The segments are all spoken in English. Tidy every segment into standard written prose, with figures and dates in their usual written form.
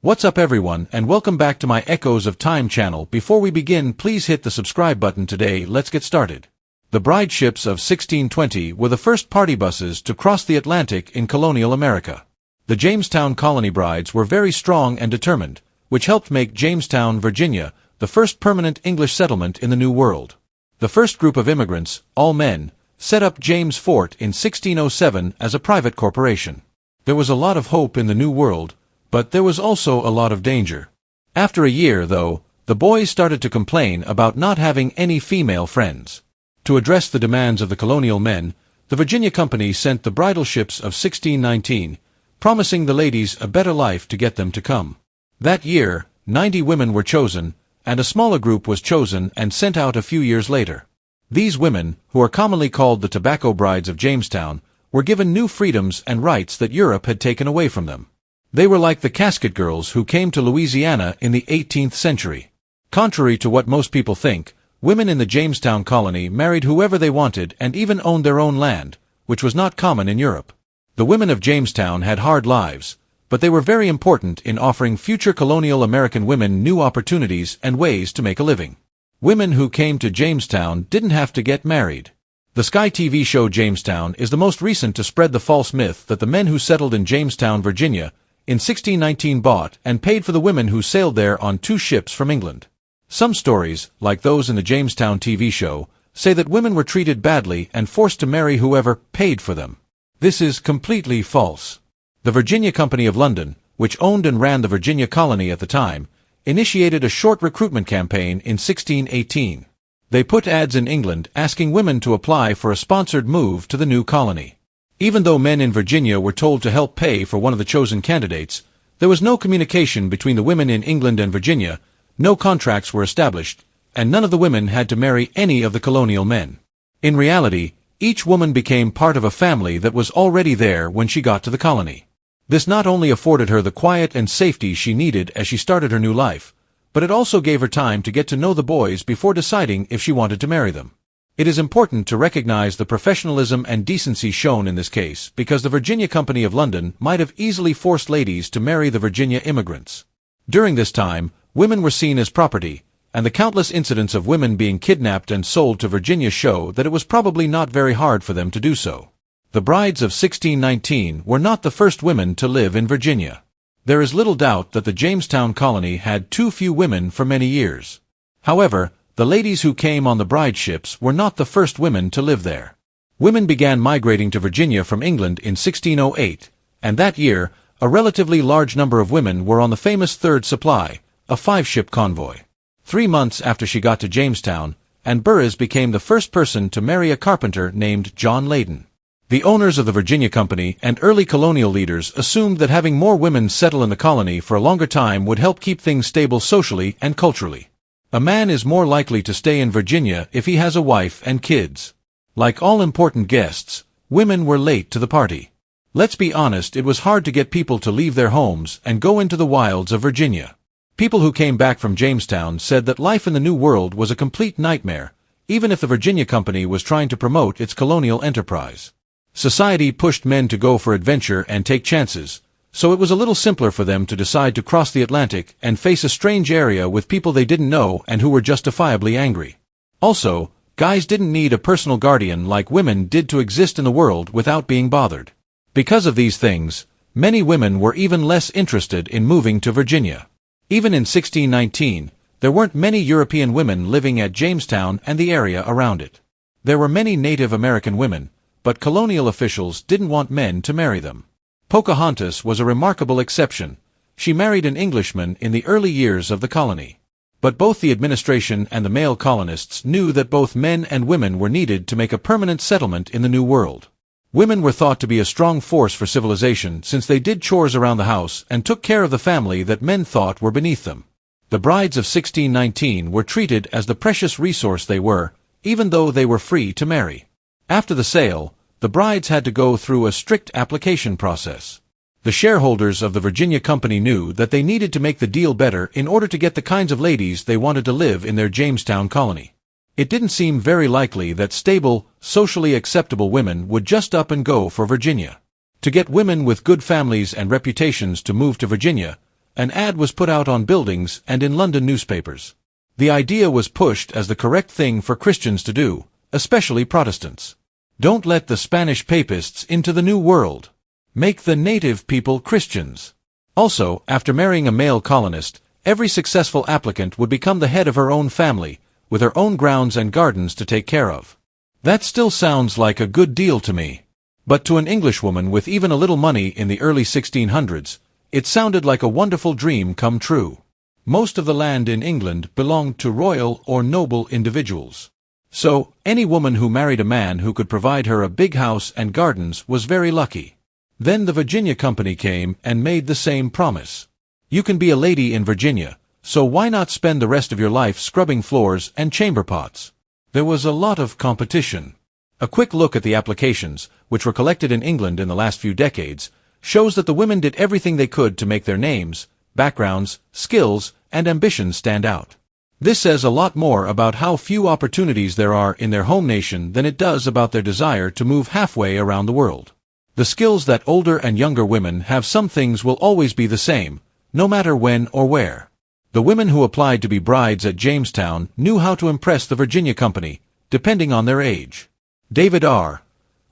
What's up everyone, and welcome back to my Echoes of Time channel. Before we begin, please hit the subscribe button today. Let's get started. The bride ships of 1620 were the first party buses to cross the Atlantic in colonial America. The Jamestown colony brides were very strong and determined, which helped make Jamestown, Virginia, the first permanent English settlement in the New World. The first group of immigrants, all men, set up James Fort in 1607 as a private corporation. There was a lot of hope in the New World, but there was also a lot of danger. After a year, though, the boys started to complain about not having any female friends. To address the demands of the colonial men, the Virginia Company sent the bridal ships of 1619, promising the ladies a better life to get them to come. That year, 90 women were chosen, and a smaller group was chosen and sent out a few years later. These women, who are commonly called the tobacco brides of Jamestown, were given new freedoms and rights that Europe had taken away from them. They were like the casket girls who came to Louisiana in the 18th century. Contrary to what most people think, women in the Jamestown colony married whoever they wanted and even owned their own land, which was not common in Europe. The women of Jamestown had hard lives, but they were very important in offering future colonial American women new opportunities and ways to make a living. Women who came to Jamestown didn't have to get married. The Sky TV show Jamestown is the most recent to spread the false myth that the men who settled in Jamestown, Virginia, in 1619 bought and paid for the women who sailed there on 2 ships from England. Some stories, like those in the Jamestown TV show, say that women were treated badly and forced to marry whoever paid for them. This is completely false. The Virginia Company of London, which owned and ran the Virginia colony at the time, initiated a short recruitment campaign in 1618. They put ads in England asking women to apply for a sponsored move to the new colony. Even though men in Virginia were told to help pay for one of the chosen candidates, there was no communication between the women in England and Virginia, no contracts were established, and none of the women had to marry any of the colonial men. In reality, each woman became part of a family that was already there when she got to the colony. This not only afforded her the quiet and safety she needed as she started her new life, but it also gave her time to get to know the boys before deciding if she wanted to marry them. It is important to recognize the professionalism and decency shown in this case because the Virginia Company of London might have easily forced ladies to marry the Virginia immigrants. During this time, women were seen as property, and the countless incidents of women being kidnapped and sold to Virginia show that it was probably not very hard for them to do so. The brides of 1619 were not the first women to live in Virginia. There is little doubt that the Jamestown colony had too few women for many years. However, the ladies who came on the bride ships were not the first women to live there. Women began migrating to Virginia from England in 1608, and that year, a relatively large number of women were on the famous Third Supply, a 5-ship convoy. 3 months after she got to Jamestown, Anne Burroughs became the first person to marry a carpenter named John Leyden. The owners of the Virginia Company and early colonial leaders assumed that having more women settle in the colony for a longer time would help keep things stable socially and culturally. A man is more likely to stay in Virginia if he has a wife and kids. Like all important guests, women were late to the party. Let's be honest, it was hard to get people to leave their homes and go into the wilds of Virginia. People who came back from Jamestown said that life in the New World was a complete nightmare, even if the Virginia Company was trying to promote its colonial enterprise. Society pushed men to go for adventure and take chances, so it was a little simpler for them to decide to cross the Atlantic and face a strange area with people they didn't know and who were justifiably angry. Also, guys didn't need a personal guardian like women did to exist in the world without being bothered. Because of these things, many women were even less interested in moving to Virginia. Even in 1619, there weren't many European women living at Jamestown and the area around it. There were many Native American women, but colonial officials didn't want men to marry them. Pocahontas was a remarkable exception. She married an Englishman in the early years of the colony. But both the administration and the male colonists knew that both men and women were needed to make a permanent settlement in the New World. Women were thought to be a strong force for civilization since they did chores around the house and took care of the family that men thought were beneath them. The brides of 1619 were treated as the precious resource they were, even though they were free to marry. After the sale, the brides had to go through a strict application process. The shareholders of the Virginia Company knew that they needed to make the deal better in order to get the kinds of ladies they wanted to live in their Jamestown colony. It didn't seem very likely that stable, socially acceptable women would just up and go for Virginia. To get women with good families and reputations to move to Virginia, An ad was put out on buildings and in London newspapers. The idea was pushed as the correct thing for Christians to do, especially Protestants. Don't let the Spanish papists into the New World. Make the native people Christians. Also, after marrying a male colonist, every successful applicant would become the head of her own family, with her own grounds and gardens to take care of. That still sounds like a good deal to me. But to an Englishwoman with even a little money in the early 1600s, it sounded like a wonderful dream come true. Most of the land in England belonged to royal or noble individuals. So, any woman who married a man who could provide her a big house and gardens was very lucky. Then the Virginia Company came and made the same promise. You can be a lady in Virginia, so why not spend the rest of your life scrubbing floors and chamber pots? There was a lot of competition. A quick look at the applications, which were collected in England in the last few decades, shows that the women did everything they could to make their names, backgrounds, skills, and ambitions stand out. This says a lot more about how few opportunities there are in their home nation than it does about their desire to move halfway around the world. The skills that older and younger women have, some things will always be the same, no matter when or where. The women who applied to be brides at Jamestown knew how to impress the Virginia Company, depending on their age. David R.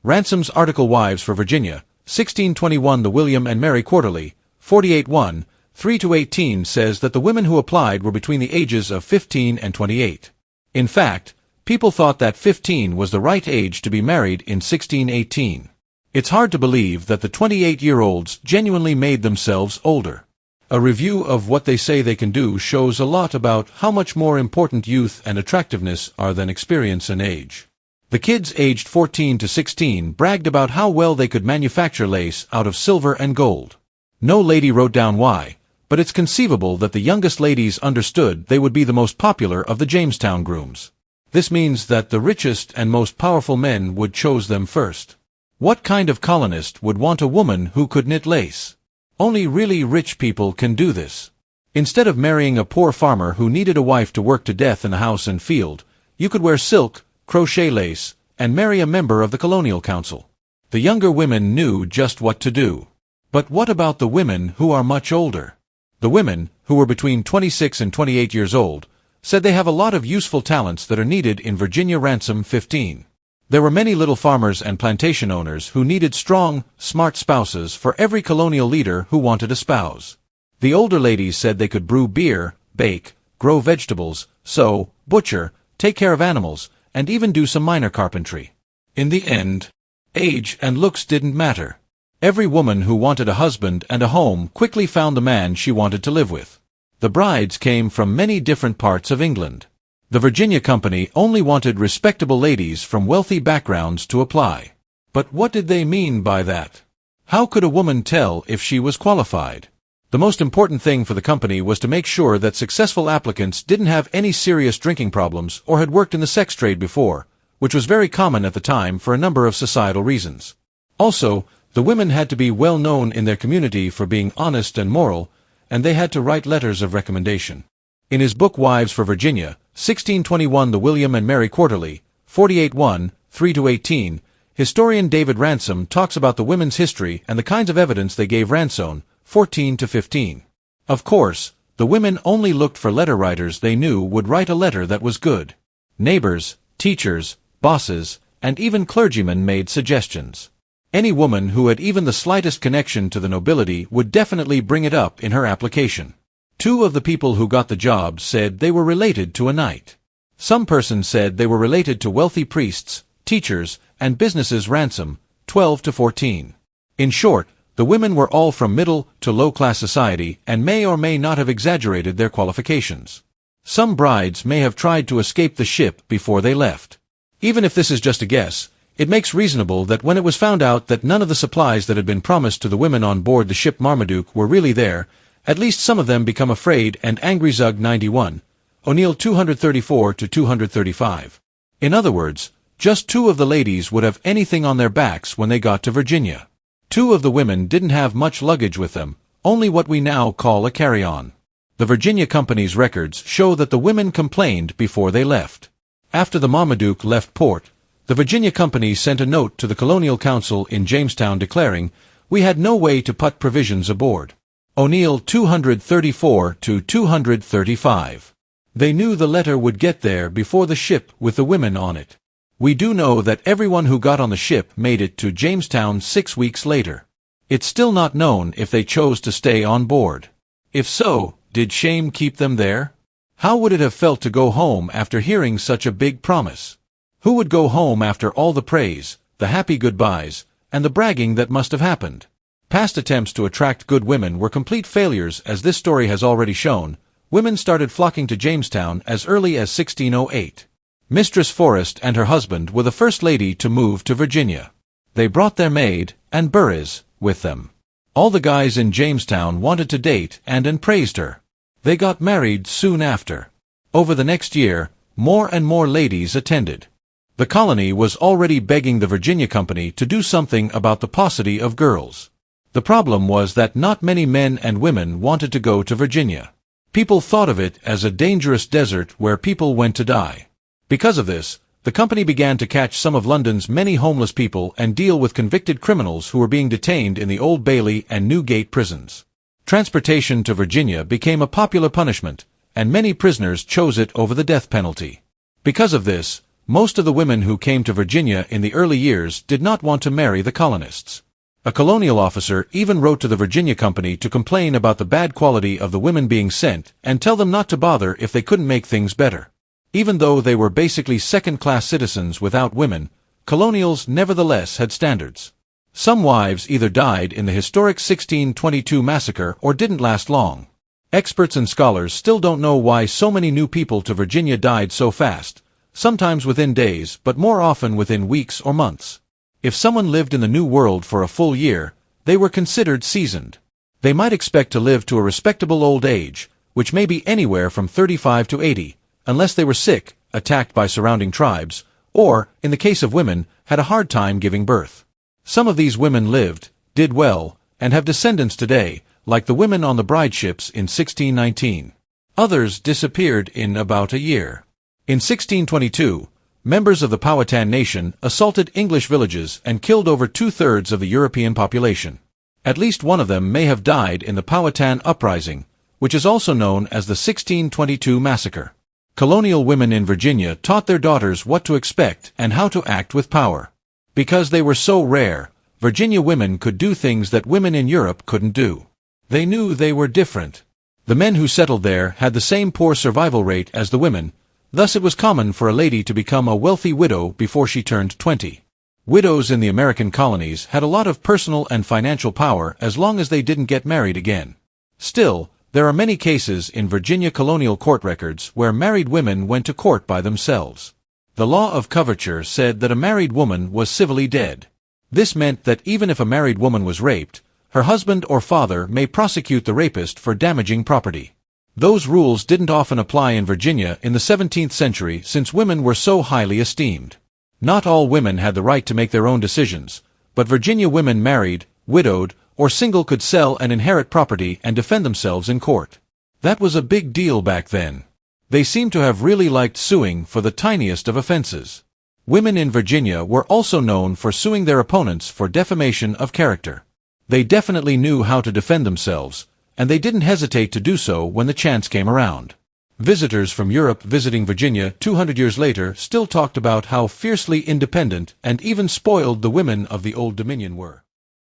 Ransom's article Wives for Virginia, 1621 The William and Mary Quarterly, 48:1, 3-18 says that the women who applied were between the ages of 15 and 28. In fact, people thought that 15 was the right age to be married in 1618. It's hard to believe that the 28-year-olds genuinely made themselves older. A review of what they say they can do shows a lot about how much more important youth and attractiveness are than experience and age. The kids aged 14 to 16 bragged about how well they could manufacture lace out of silver and gold. No lady wrote down why, but it's conceivable that the youngest ladies understood they would be the most popular of the Jamestown grooms. This means that the richest and most powerful men would choose them first. What kind of colonist would want a woman who could knit lace? Only really rich people can do this. Instead of marrying a poor farmer who needed a wife to work to death in a house and field, you could wear silk, crochet lace, and marry a member of the colonial council. The younger women knew just what to do. But what about the women who are much older? The women, who were between 26 and 28 years old, said they have a lot of useful talents that are needed in Virginia. Ransom 15. There were many little farmers and plantation owners who needed strong, smart spouses for every colonial leader who wanted a spouse. The older ladies said they could brew beer, bake, grow vegetables, sew, butcher, take care of animals, and even do some minor carpentry. In the end, age and looks didn't matter. Every woman who wanted a husband and a home quickly found the man she wanted to live with. The brides came from many different parts of England. The Virginia Company only wanted respectable ladies from wealthy backgrounds to apply. But what did they mean by that? How could a woman tell if she was qualified? The most important thing for the company was to make sure that successful applicants didn't have any serious drinking problems or had worked in the sex trade before, which was very common at the time for a number of societal reasons. Also, the women had to be well known in their community for being honest and moral, and they had to write letters of recommendation. In his book Wives for Virginia, 1621 The William and Mary Quarterly, 48:1, 3-18, historian David Ransom talks about the women's history and the kinds of evidence they gave. Ransom, 14-15. Of course, the women only looked for letter writers they knew would write a letter that was good. Neighbors, teachers, bosses, and even clergymen made suggestions. Any woman who had even the slightest connection to the nobility would definitely bring it up in her application. 2 of the people who got the job said they were related to a knight. Some persons said they were related to wealthy priests, teachers, and businesses. Ransom, 12-14. In short, the women were all from middle to low-class society and may or may not have exaggerated their qualifications. Some brides may have tried to escape the ship before they left. Even if this is just a guess, it makes reasonable that when it was found out that none of the supplies that had been promised to the women on board the ship Marmaduke were really there, at least some of them become afraid and angry. Zug 91, O'Neill 234-235. In other words, just 2 of the ladies would have anything on their backs when they got to Virginia. 2 of the women didn't have much luggage with them, only what we now call a carry-on. The Virginia Company's records show that the women complained before they left. After the Marmaduke left port, the Virginia Company sent a note to the Colonial Council in Jamestown declaring, "We had no way to put provisions aboard. O'Neill 234 to 235. They knew the letter would get there before the ship with the women on it. We do know that everyone who got on the ship made it to Jamestown 6 weeks later. It's still not known if they chose to stay on board. If so, did shame keep them there? How would it have felt to go home after hearing such a big promise? Who would go home after all the praise, the happy goodbyes, and the bragging that must have happened? Past attempts to attract good women were complete failures, as this story has already shown. Women started flocking to Jamestown as early as 1608. Mistress Forrest and her husband were the first lady to move to Virginia. They brought their maid, Anne Burris, with them. All the guys in Jamestown wanted to date and praised her. They got married soon after. Over the next year, more and more ladies attended. The colony was already begging the Virginia Company to do something about the paucity of girls. The problem was that not many men and women wanted to go to Virginia. People thought of it as a dangerous desert where people went to die. Because of this, the company began to catch some of London's many homeless people and deal with convicted criminals who were being detained in the Old Bailey and Newgate prisons. Transportation to Virginia became a popular punishment, and many prisoners chose it over the death penalty. Because of this, most of the women who came to Virginia in the early years did not want to marry the colonists. A colonial officer even wrote to the Virginia Company to complain about the bad quality of the women being sent and tell them not to bother if they couldn't make things better. Even though they were basically second-class citizens without women, colonials nevertheless had standards. Some wives either died in the historic 1622 massacre or didn't last long. Experts and scholars still don't know why so many new people to Virginia died so fast, sometimes within days but more often within weeks or months. If someone lived in the New World for a full year, they were considered seasoned. They might expect to live to a respectable old age, which may be anywhere from 35 to 80, unless they were sick, attacked by surrounding tribes, or, in the case of women, had a hard time giving birth. Some of these women lived, did well, and have descendants today, like the women on the bride ships in 1619. Others disappeared in about a year. In 1622, members of the Powhatan Nation assaulted English villages and killed over 2/3 of the European population. At least one of them may have died in the Powhatan Uprising, which is also known as the 1622 Massacre. Colonial women in Virginia taught their daughters what to expect and how to act with power. Because they were so rare, Virginia women could do things that women in Europe couldn't do. They knew they were different. The men who settled there had the same poor survival rate as the women. Thus it was common for a lady to become a wealthy widow before she turned 20. Widows in the American colonies had a lot of personal and financial power as long as they didn't get married again. Still, there are many cases in Virginia colonial court records where married women went to court by themselves. The law of coverture said that a married woman was civilly dead. This meant that even if a married woman was raped, her husband or father may prosecute the rapist for damaging property. Those rules didn't often apply in Virginia in the 17th century since women were so highly esteemed. Not all women had the right to make their own decisions, but Virginia women married, widowed, or single could sell and inherit property and defend themselves in court. That was a big deal back then. They seem to have really liked suing for the tiniest of offenses. Women in Virginia were also known for suing their opponents for defamation of character. They definitely knew how to defend themselves, and they didn't hesitate to do so when the chance came around. Visitors from Europe visiting Virginia 200 years later still talked about how fiercely independent and even spoiled the women of the Old Dominion were.